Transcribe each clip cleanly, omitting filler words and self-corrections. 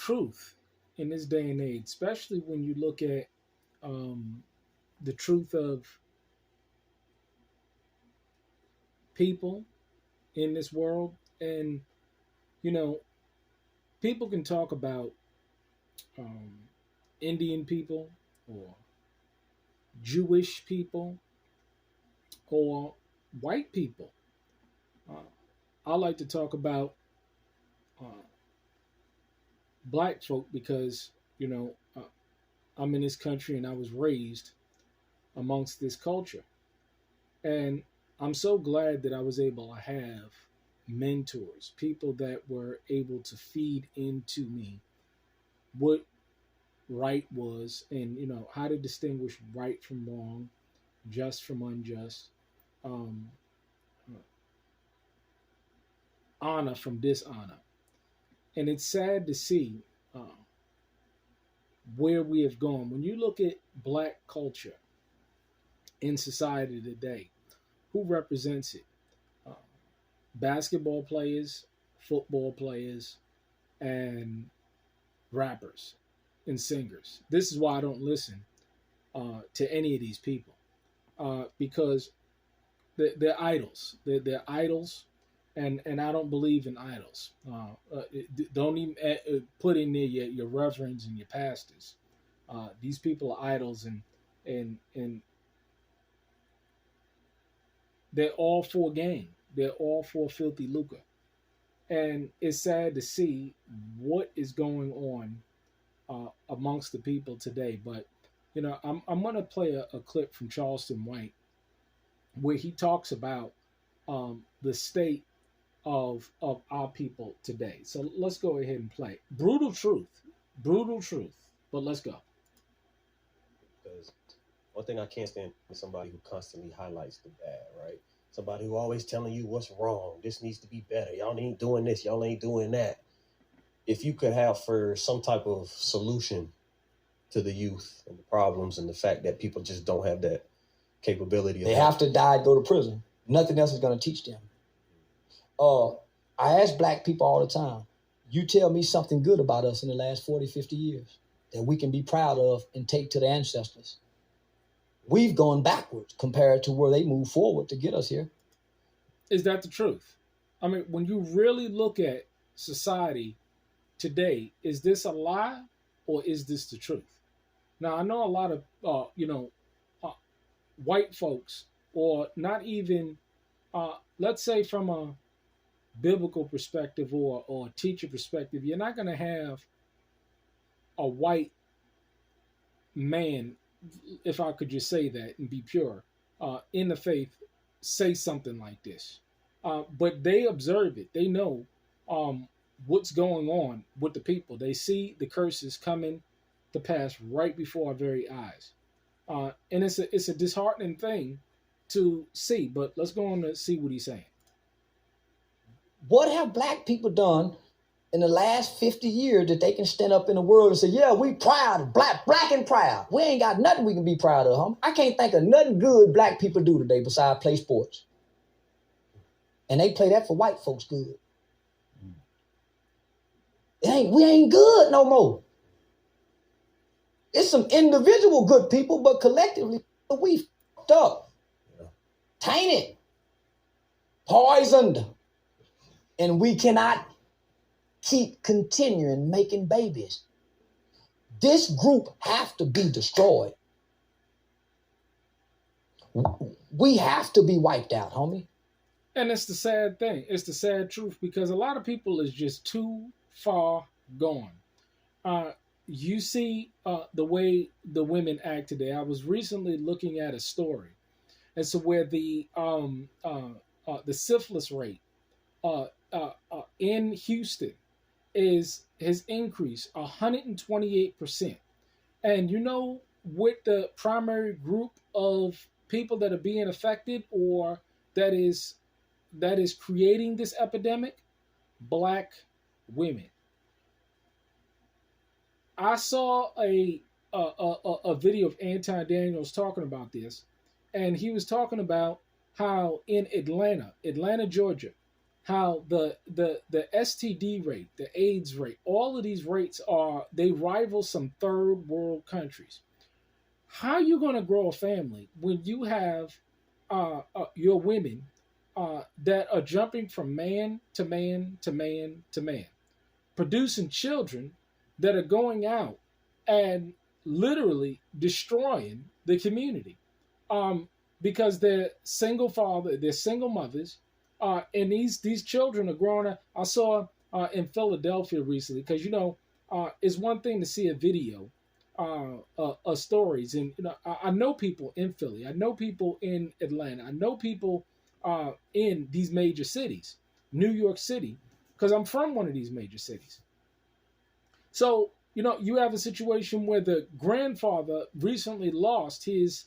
truth in this day and age, especially when you look at um, the truth of people in this world. And, you know, people can talk about um, Indian people or Jewish people or white people. Uh, I like to talk about uh, black folk because, you know, I'm in this country and I was raised amongst this culture. And I'm so glad that I was able to have mentors, people that were able to feed into me what right was and, you know, how to distinguish right from wrong, just from unjust, um, honor from dishonor. And it's sad to see uh, where we have gone. When you look at black culture in society today, who represents it? Uh, Basketball players, football players, and rappers and singers. This is why I don't listen to any of these people because they're idols. They're idols, and I don't believe in idols. Don't even put in there your reverends and your pastors. These people are idols, and they're all for gain. They're all for filthy lucre, and it's sad to see what is going on amongst the people today. But you know, I'm going to play a clip from Charleston White where he talks about the state of our people today. So let's go ahead and play brutal truth. But let's go. Because one thing I can't stand is somebody who constantly highlights the bad, right? Somebody who always telling you what's wrong. This needs to be better. Y'all ain't doing this. Y'all ain't doing that. If you could have for some type of solution to the youth and the problems and the fact that people just don't have that capability. They have to die, go to prison. Nothing else is going to teach them. I ask black people all the time, you tell me something good about us in the last 40, 50 years that we can be proud of and take to the ancestors. We've gone backwards compared to where they moved forward to get us here. Is that the truth? I mean, when you really look at society today, is this a lie or is this the truth? Now, I know a lot of, white folks, or not even, let's say from a biblical perspective or a teacher perspective, you're not going to have a white man, if I could just say that and be pure, in the faith, say something like this. But they observe it. They know what's going on with the people. They see the curses coming to pass right before our very eyes. And it's a disheartening thing to see. But let's go on to see what he's saying. What have black people done in the last 50 years that they can stand up in the world and say, yeah, we proud, black and proud. We ain't got nothing we can be proud of, huh? I can't think of nothing good black people do today besides play sports. And they play that for white folks good. We ain't good no more. It's some individual good people, but collectively, we fucked up. Yeah. Tainted. Poisoned. And we cannot keep continuing making babies. This group have to be destroyed. We have to be wiped out, homie. And it's the sad thing. It's the sad truth because a lot of people is just too far gone. You see the way the women act today. I was recently looking at a story as to where the syphilis rate in Houston has increased 128%. And you know what the primary group of people that are being affected or that is creating this epidemic? Black women. I saw a video of Anton Daniels talking about this, and he was talking about how in Atlanta, Georgia, how the STD rate, the AIDS rate, all of these rates they rival some third world countries. How are you going to grow a family when you have your women that are jumping from man to man to man to man, producing children that are going out and literally destroying the community, because they're they're single mothers, and these children are growing up. I saw in Philadelphia recently, because it's one thing to see a video stories, and I know people in Philly, I know people in Atlanta, I know people in these major cities, New York City, because I'm from one of these major cities. So you have a situation where the grandfather recently lost his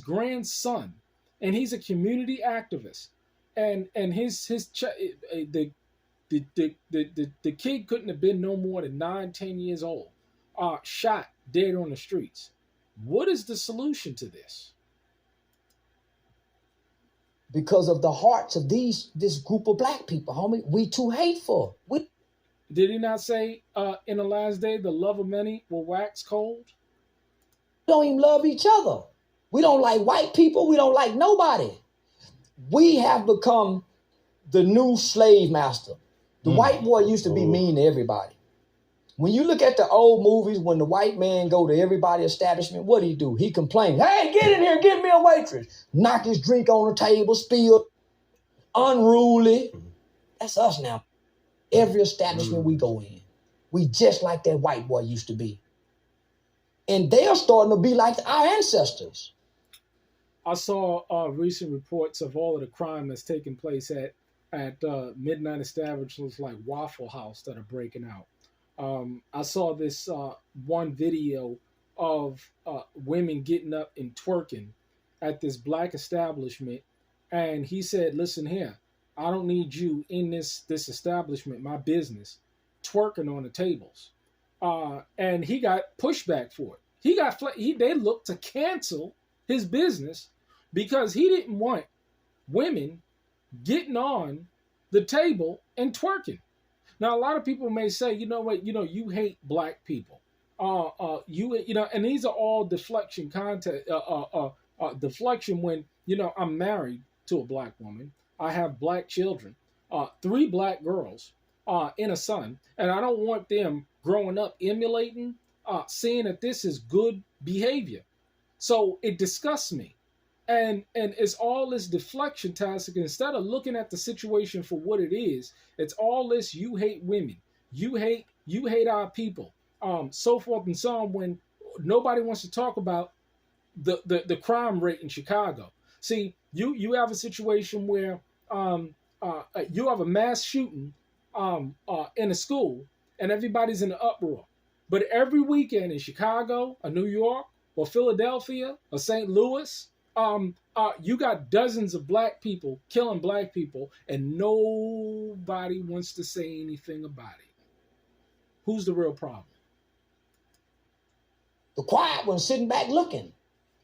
grandson, and he's a community activist, and the kid couldn't have been no more than 9-10 years old, shot dead on the streets. What is the solution to this? Because of the hearts of this group of black people, homie. We too hateful. Did he not say in the last day the love of many will wax cold? We don't even love each other. We don't like white people. We don't like nobody. We have become the new slave master. The white boy used to be mean to everybody. When you look at the old movies, when the white man go to everybody establishment, what do? He complains, "Hey, get in here, get me a waitress." Knock his drink on the table, spill, unruly. That's us now. Every establishment we go in, we just like that white boy used to be. And they are starting to be like our ancestors. I saw recent reports of all of the crime that's taking place at midnight establishments like Waffle House that are breaking out. I saw this one video of women getting up and twerking at this black establishment, and he said, "Listen here, I don't need you in this establishment, my business, twerking on the tables." And he got pushback for it. They looked to cancel his business because he didn't want women getting on the table and twerking. Now, a lot of people may say, you know what, you hate black people. And these are all deflection content, deflection when, I'm married to a black woman. I have black children, 3 black girls, and a son. And I don't want them growing up emulating, seeing that this is good behavior. So it disgusts me. And it's all this deflection tactic. Instead of looking at the situation for what it is, it's all this: you hate women, you hate our people, so forth and so on. When nobody wants to talk about the crime rate in Chicago. See, you have a situation where you have a mass shooting in a school, and everybody's in an uproar. But every weekend in Chicago, or New York, or Philadelphia, or St. Louis, you got dozens of black people killing black people, and nobody wants to say anything about it. Who's the real problem? The quiet ones sitting back looking.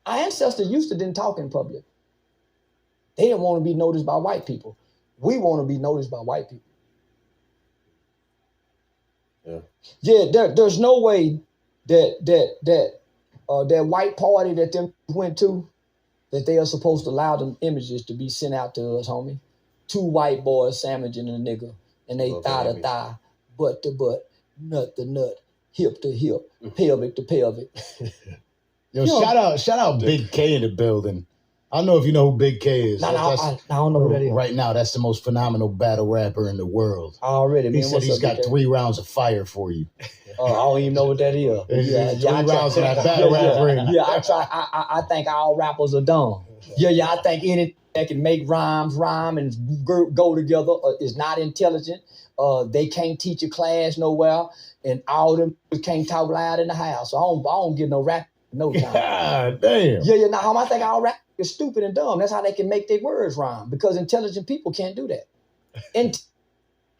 Our ancestors used to didn't talk in public. They didn't want to be noticed by white people. We want to be noticed by white people. Yeah, there's no way that white party that them went to, that they are supposed to allow them images to be sent out to us, homie. 2 white boys sandwiching a nigga, and they thigh to thigh, butt to butt, nut to nut, hip to hip, pelvic to pelvic. Yo, shout out Big K in the building. I don't know if you know who Big K is. I don't know who that is. Right now, that's the most phenomenal battle rapper in the world. Already, He said he's got 3 rounds of fire for you. I don't even know what that is. It's 3 rounds of that battle rap ring. Yeah, I think all rappers are dumb. Yeah, I think anything that can make rhyme and go together is not intelligent. They can't teach a class nowhere, and all them can't talk loud in the house. So I don't give no rap no time. God damn. Yeah, now I think all rap is stupid and dumb. That's how they can make their words rhyme, because intelligent people can't do that. And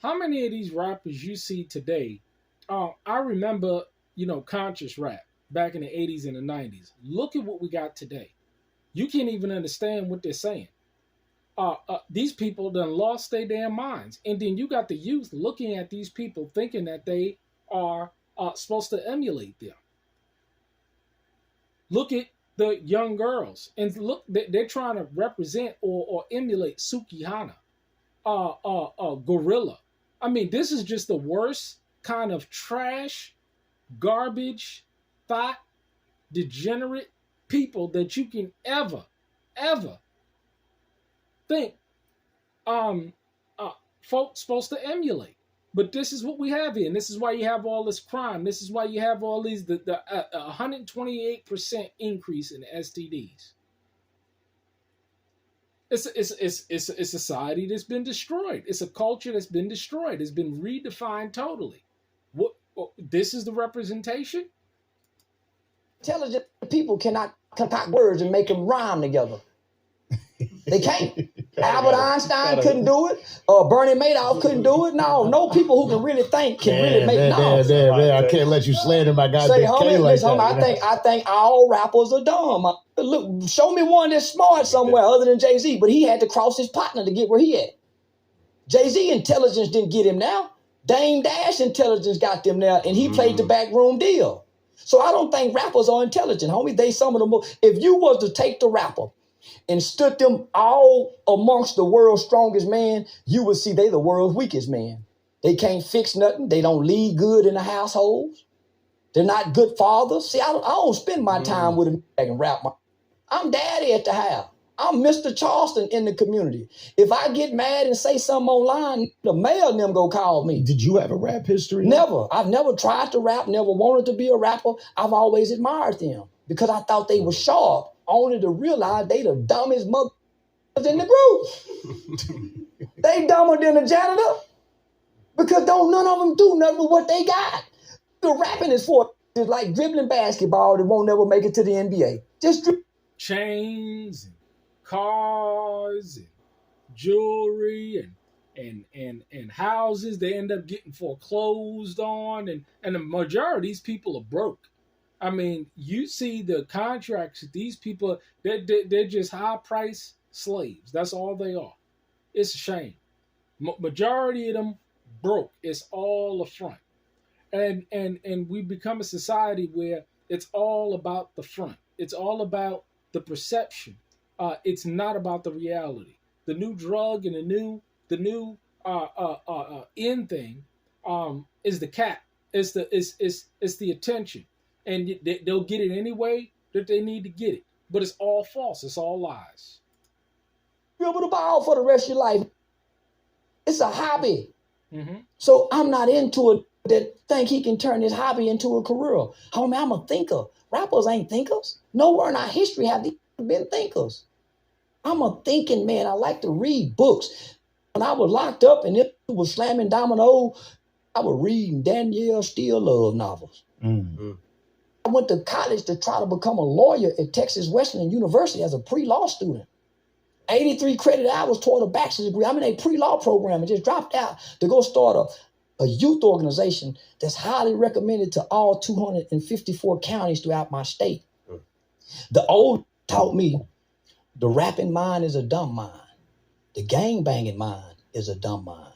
how many of these rappers you see today? I remember, conscious rap back in the 80s and the 90s. Look at what we got today. You can't even understand what they're saying. these people done lost their damn minds. And then you got the youth looking at these people thinking that they are supposed to emulate them. Look at the young girls, and look, they're trying to represent or emulate Sukihana, Gorilla. I mean, this is just the worst kind of trash, garbage, thought, degenerate people that you can ever think folks supposed to emulate. But this is what we have here, and this is why you have all this crime. This is why you have all these the 128% increase in STDs. It's a society that's been destroyed. It's a culture that's been destroyed. It's been redefined totally. What this is the representation? Intelligent people cannot concoct words and make them rhyme together. They can't. Albert Einstein couldn't do it. Bernie Madoff couldn't do it. No people who can really think can really make noise. I can't let you slander my guy. Say, homie, listen, homie, I think all rappers are dumb. Look, show me one that's smart somewhere other than Jay-Z, but he had to cross his partner to get where he at. Jay-Z intelligence didn't get him now. Dame Dash intelligence got them there, and he played the backroom deal. So I don't think rappers are intelligent, homie. They some of the most. If you was to take the rapper and stood them all amongst the world's strongest man, you would see they the world's weakest man. They can't fix nothing. They don't lead good in the households. They're not good fathers. See, I don't spend my time with them and rap. I'm daddy at the house. I'm Mr. Charleston in the community. If I get mad and say something online, the mayor and them go call me. Did you have a rap history? Never. I've never tried to rap, never wanted to be a rapper. I've always admired them because I thought they were sharp, only to realize they the dumbest motherfuckers in the group. They dumber than the janitor because none of them do nothing with what they got. The rapping is for it's like dribbling basketball that won't never make it to the NBA. Just chains and cars and jewelry and houses they end up getting foreclosed on, and the majority of these people are broke. I mean, you see the contracts, these people, they're just high price slaves. That's all they are. It's a shame. Majority of them broke. It's all a front. And we become a society where it's all about the front. It's all about the perception. It's not about the reality. The new drug and the new end thing is the cap. It's the attention, and they'll get it any way that they need to get it. But it's all false. It's all lies. You're able to ball for the rest of your life. It's a hobby. Mm-hmm. So I'm not into it that think he can turn his hobby into a career. Homie, I'm a thinker. Rappers ain't thinkers. Nowhere in our history have they been thinkers. I'm a thinking man. I like to read books. When I was locked up and it was slamming domino, I was reading Danielle Steele love novels. Mm-hmm. I went to college to try to become a lawyer at Texas Wesleyan University as a pre-law student. 83 credit hours toward a bachelor's degree. I'm in a pre-law program and just dropped out to go start a youth organization that's highly recommended to all 254 counties throughout my state. The old taught me the rapping mind is a dumb mind. The gang banging mind is a dumb mind.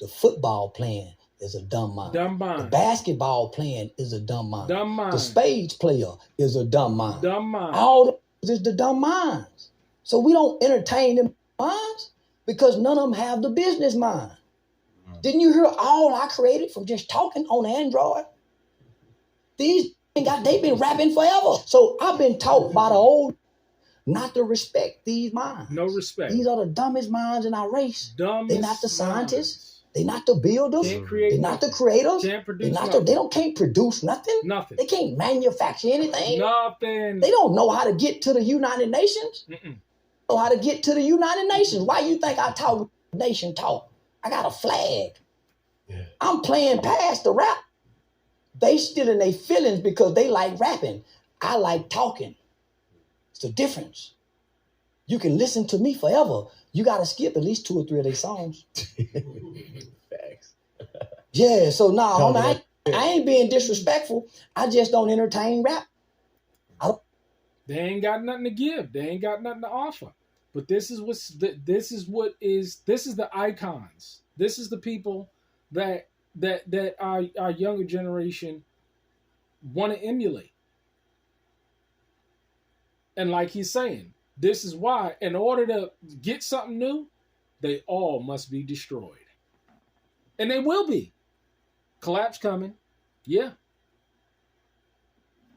The football playing is a dumb mind. Dumb mind. The basketball playing is a dumb mind. Dumb mind. The spades player is a dumb mind. Dumb mind. All is the dumb minds. So we don't entertain them minds because none of them have the business mind. Didn't you hear all I created from just talking on Android? They've been rapping forever. So I've been taught by the old not to respect these minds. No respect. These are the dumbest minds in our race. Dumbest They're not the scientists. minds. They're not the builders. Can't create They're not the creators. Can't produce Can't produce nothing. Nothing. They can't manufacture anything. Nothing. They don't know how to get to the United Nations. Mm-mm. Know how to get to the United Nations. Why you think I talk nation talk? I got a flag. Yeah. I'm playing past the rap. They still in their feelings because they like rapping. I like talking. It's the difference. You can listen to me forever. You got to skip at least 2 or 3 of their songs. Facts. Yeah, so I ain't being disrespectful. I just don't entertain rap. They ain't got nothing to give. They ain't got nothing to offer. But this is this is the icons. This is the people that our younger generation want to emulate. And like he's saying, this is why, in order to get something new, they all must be destroyed. And they will be. Collapse coming. Yeah.